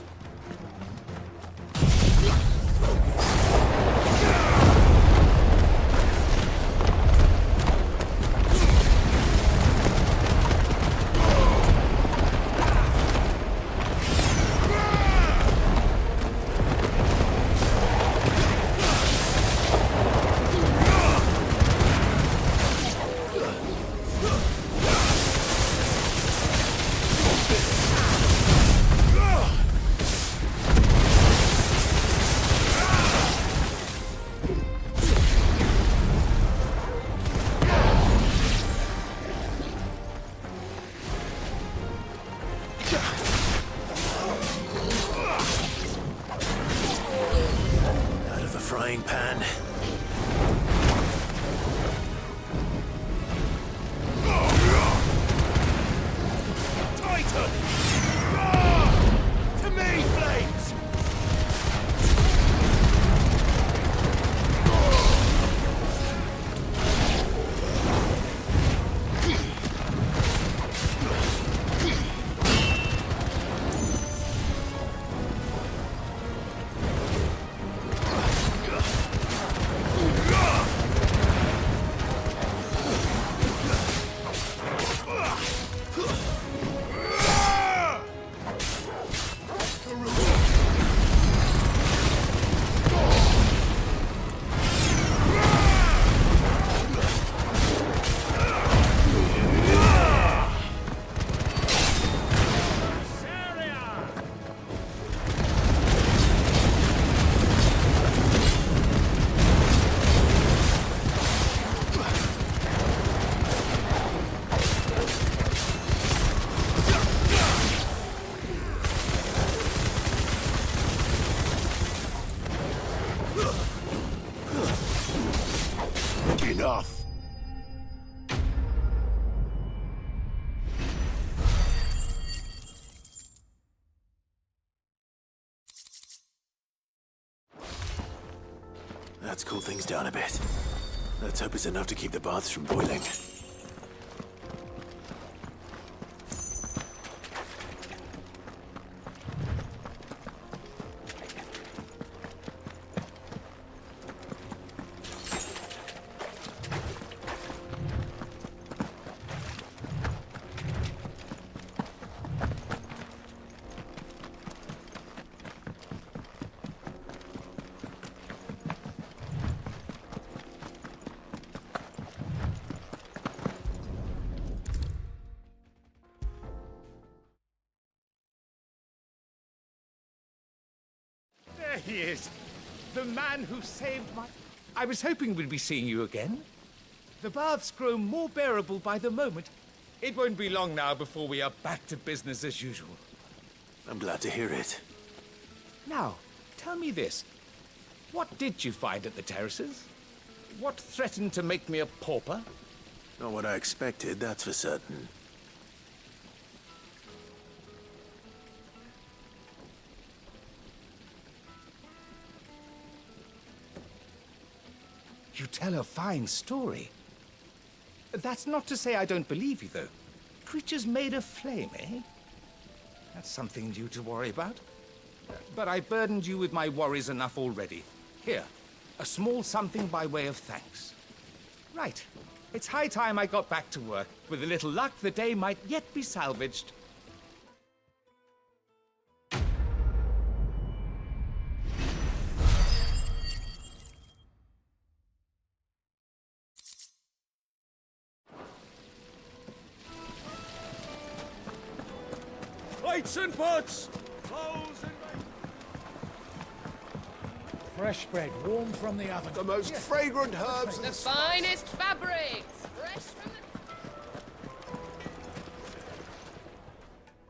B: Frying pan.
A: Titan! To me, flames!
V: enough!
B: That's cooled things down a bit. Let's hope it's enough to keep the baths from boiling.
U: There he is. The man who saved my... I was hoping we'd be seeing you again. The baths grow more bearable by the moment. It won't be long now before we are back to business as usual.
B: I'm glad to hear it.
U: Now, tell me this. What did you find at the terraces? What threatened to make me a pauper?
B: Not what I expected, that's for certain.
U: You tell a fine story. That's not to say I don't believe you, though. Creatures made of flame, eh? That's something new to worry about. But I burdened you with my worries enough already. Here, a small something by way of thanks. Right. It's high time I got back to work. With a little luck, the day might yet be salvaged.
A: Plates and pots! Clothes and...
H: Fresh bread, warm from the oven.
V: The most fragrant herbs
G: The
V: and
G: finest fabrics, fresh from the...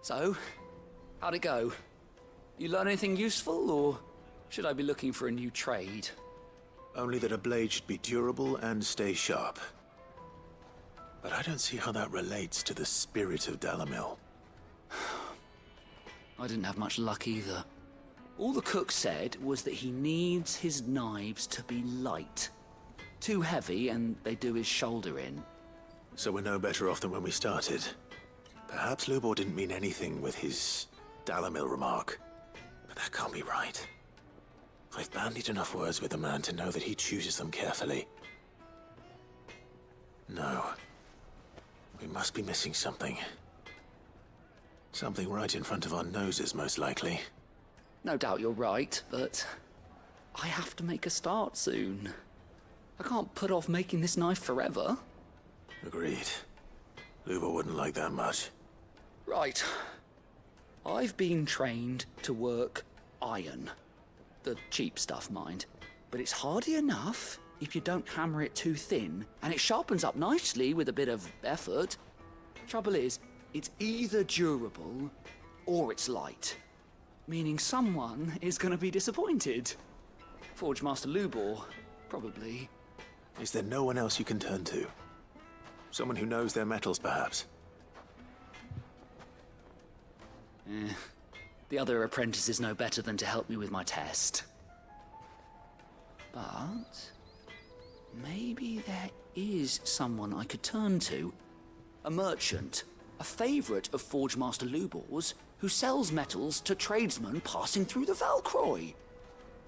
D: So, how'd it go? You learn anything useful, or should I be looking for a new trade?
B: Only that a blade should be durable and stay sharp. But I don't see how that relates to the spirit of Dalimil.
D: I didn't have much luck either. All the cook said was that he needs his knives to be light. Too heavy and they do his shoulder in.
B: So we're no better off than when we started. Perhaps Lubor didn't mean anything with his Dalimil remark. But that can't be right. I've bandied enough words with the man to know that he chooses them carefully. No. We must be missing something. Something right in front of our noses, most likely.
D: No doubt you're right, but I have to make a start soon. I can't put off making this knife forever.
B: Agreed. Lubor wouldn't like that much.
D: Right. I've been trained to work iron. The cheap stuff, mind. But it's hardy enough if you don't hammer it too thin, and it sharpens up nicely with a bit of effort. Trouble is, it's either durable or it's light. Meaning someone is going to be disappointed. Forge Master Lubor, probably.
B: Is there no one else you can turn to? Someone who knows their metals, perhaps?
D: The other apprentices know better than to help me with my test. But maybe there is someone I could turn to. A merchant, a favourite of Forge Master Lubor's, who sells metals to tradesmen passing through the Valcroy.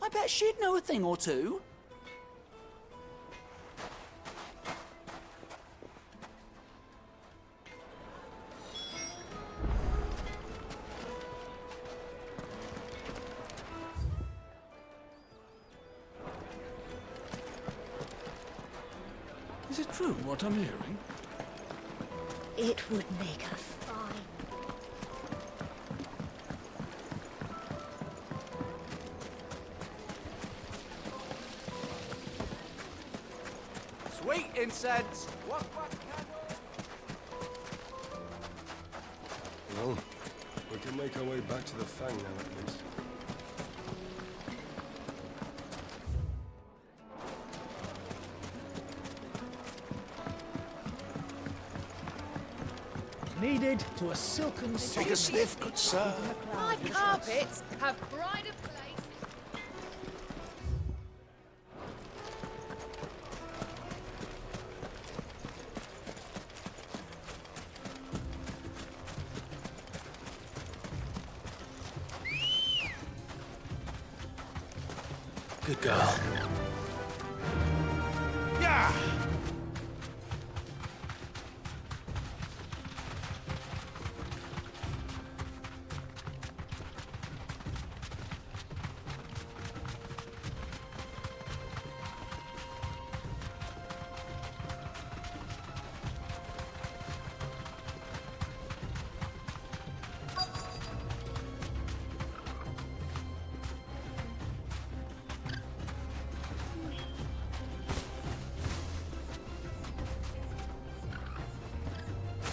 D: I bet she'd know a thing or two.
A: Is it true what I'm hearing?
I: It would make her fine.
F: Sweet incense! What
W: Well, we can make our way back to the Fang now, at least.
H: Needed to a silken...
B: Take a sniff, good sir.
G: My carpets have pride of place.
B: Good girl.
H: Yeah!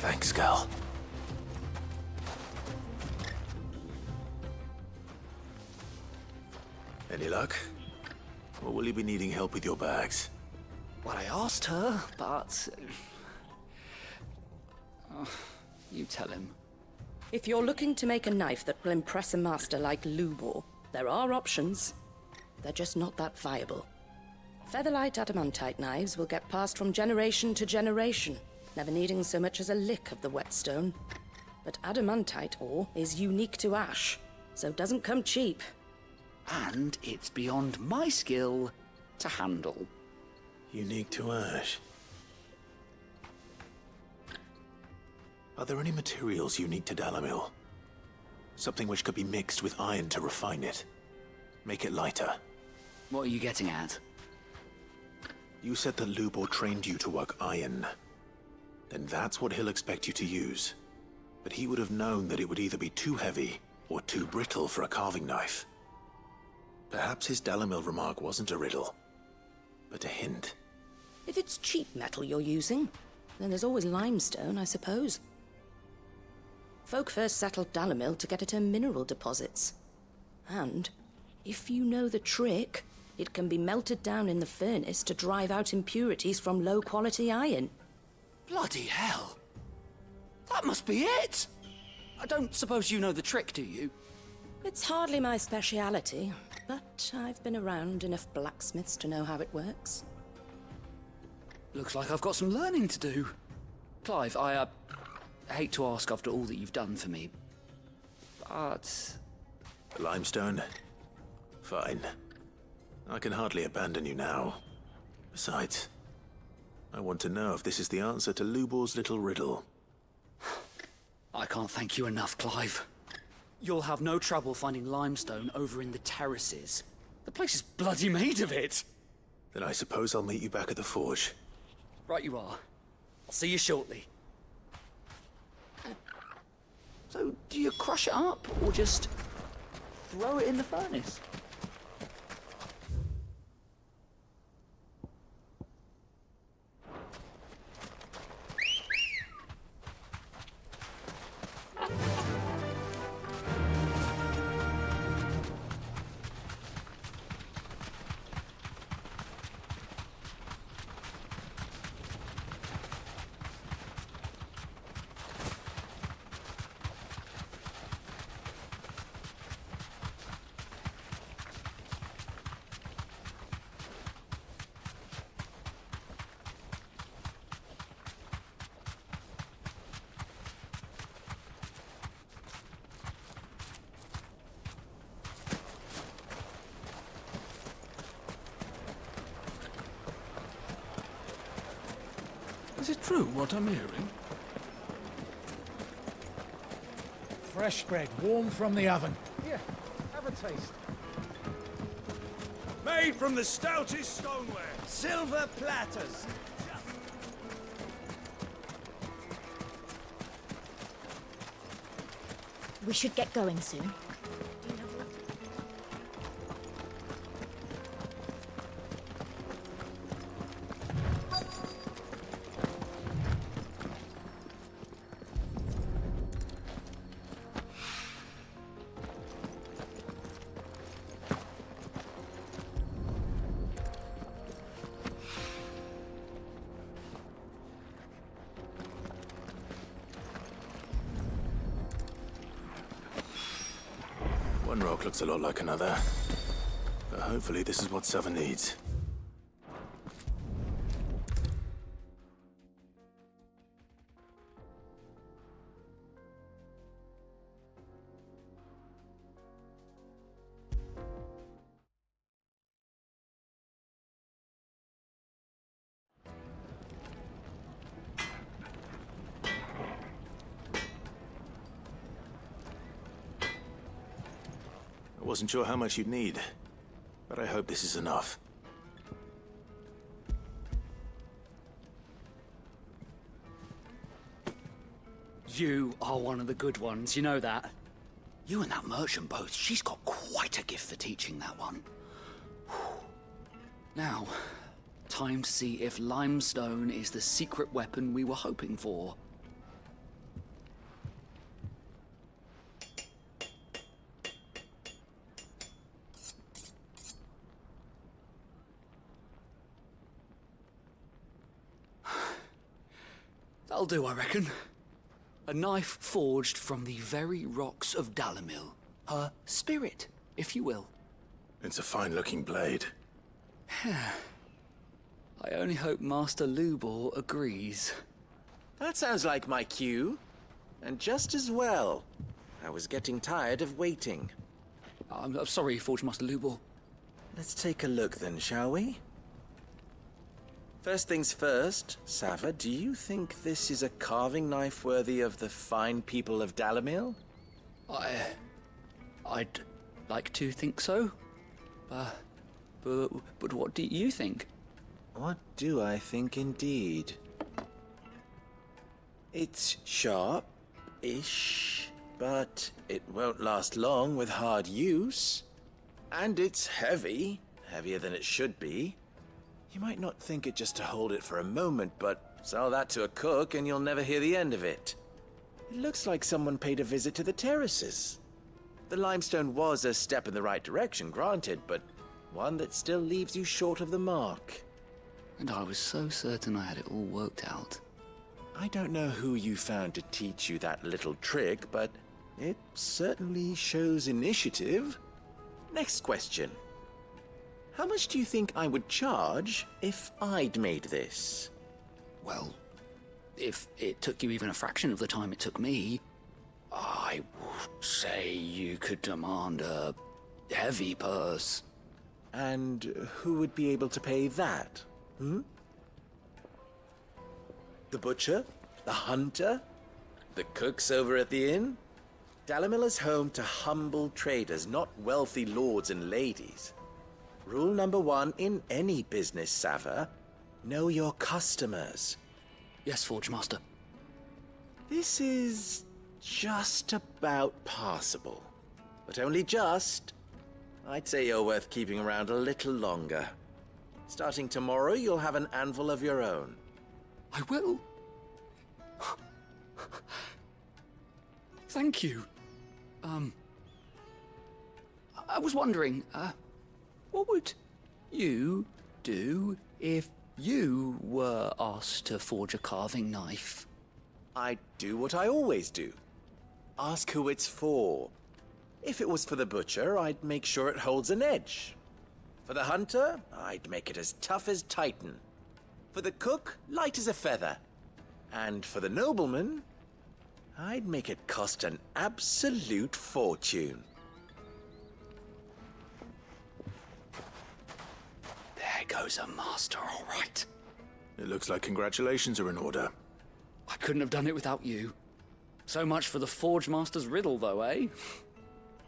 B: Thanks, girl. Any luck? Or will you be needing help with your bags?
D: Well, I asked her, but... you tell him.
L: If you're looking to make a knife that will impress a master like Lubor, there are options. They're just not that viable. Featherlight adamantite knives will get passed from generation to generation, never needing so much as a lick of the whetstone. But adamantite ore is unique to ash, so doesn't come cheap.
D: And it's beyond my skill to handle.
B: Unique to ash. Are there any materials unique to Dalimil? Something which could be mixed with iron to refine it. Make it lighter.
D: What are you getting at?
B: You said that Lubor trained you to work iron. Then that's what he'll expect you to use. But he would have known that it would either be too heavy or too brittle for a carving knife. Perhaps his Dalimil remark wasn't a riddle, but a hint.
L: If it's cheap metal you're using, then there's always limestone, I suppose. Folk first settled Dalimil to get at her mineral deposits. And, if you know the trick, it can be melted down in the furnace to drive out impurities from low-quality iron.
D: Bloody hell! That must be it! I don't suppose you know the trick, do you?
L: It's hardly my speciality, but I've been around enough blacksmiths to know how it works.
D: Looks like I've got some learning to do. Clive, I hate to ask after all that you've done for me, but...
B: Limestone? Fine. I can hardly abandon you now. Besides, I want to know if this is the answer to Lubor's little riddle.
D: I can't thank you enough, Clive. You'll have no trouble finding limestone over in the terraces. The place is bloody made of it.
B: Then I suppose I'll meet you back at the forge.
D: Right you are. I'll see you shortly. So, do you crush it up, or just throw it in the furnace?
C: Is it true what I'm hearing?
H: Fresh bread, warm from the oven. Here, have a taste.
Q: Made from the stoutest stoneware.
F: Silver platters.
I: We should get going soon.
B: One rock looks a lot like another. But hopefully this is what Sava needs. I wasn't sure how much you'd need, but I hope this is enough.
D: You are one of the good ones, you know that? You and that merchant both, she's got quite a gift for teaching that one. Now, time to see if limestone is the secret weapon we were hoping for. That'll do, I reckon. A knife forged from the very rocks of Dalimil. Her spirit, if you will.
B: It's a fine-looking blade.
D: I only hope Master Lubor agrees.
R: That sounds like my cue. And just as well. I was getting tired of waiting.
D: I'm sorry, Forge Master Lubor.
R: Let's take a look then, shall we? First things first, Sava, do you think this is a carving knife worthy of the fine people of Dalimil?
D: I'd like to think so. But what do you think?
R: What do I think indeed? It's sharp-ish, but it won't last long with hard use. And it's heavy, heavier than it should be. You might not think it just to hold it for a moment, but sell that to a cook and you'll never hear the end of it. It looks like someone paid a visit to the terraces. The limestone was a step in the right direction, granted, but one that still leaves you short of the mark.
D: And I was so certain I had it all worked out.
R: I don't know who you found to teach you that little trick, but it certainly shows initiative. Next question. How much do you think I would charge if I'd made this?
D: Well, if it took you even a fraction of the time it took me, I would say you could demand a heavy purse.
R: And who would be able to pay that? The butcher? The hunter? The cooks over at the inn? Dalimil is home to humble traders, not wealthy lords and ladies. Rule number 1 in any business, Sava, know your customers.
D: Yes, Forge Master.
R: This is just about passable. But only just. I'd say you're worth keeping around a little longer. Starting tomorrow, you'll have an anvil of your own.
D: I will. Thank you. I was wondering, what would you do if you were asked to forge a carving knife?
R: I'd do what I always do. Ask who it's for. If it was for the butcher, I'd make sure it holds an edge. For the hunter, I'd make it as tough as Titan. For the cook, light as a feather. And for the nobleman, I'd make it cost an absolute fortune.
D: There goes a master, all right.
B: It looks like congratulations are in order.
D: I couldn't have done it without you. So much for the Forge Master's riddle, though, eh?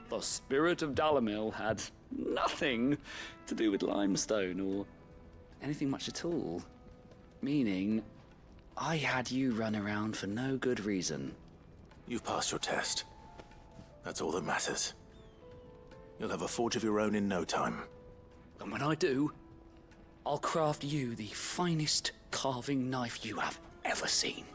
D: The spirit of Dalimil had nothing to do with limestone or anything much at all. Meaning, I had you run around for no good reason.
B: You've passed your test. That's all that matters. You'll have a forge of your own in no time.
D: And when I do, I'll craft you the finest carving knife you have ever seen.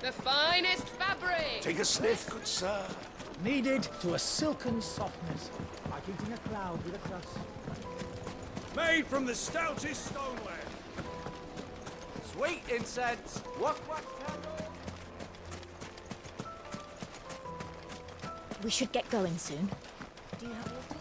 G: The
Q: Take a sniff, good sir.
H: Kneaded to a silken softness, like eating a cloud with a crust.
C: Made from the stoutest stoneware.
F: Sweet incense. What candle?
I: We should get going soon. Do you have water?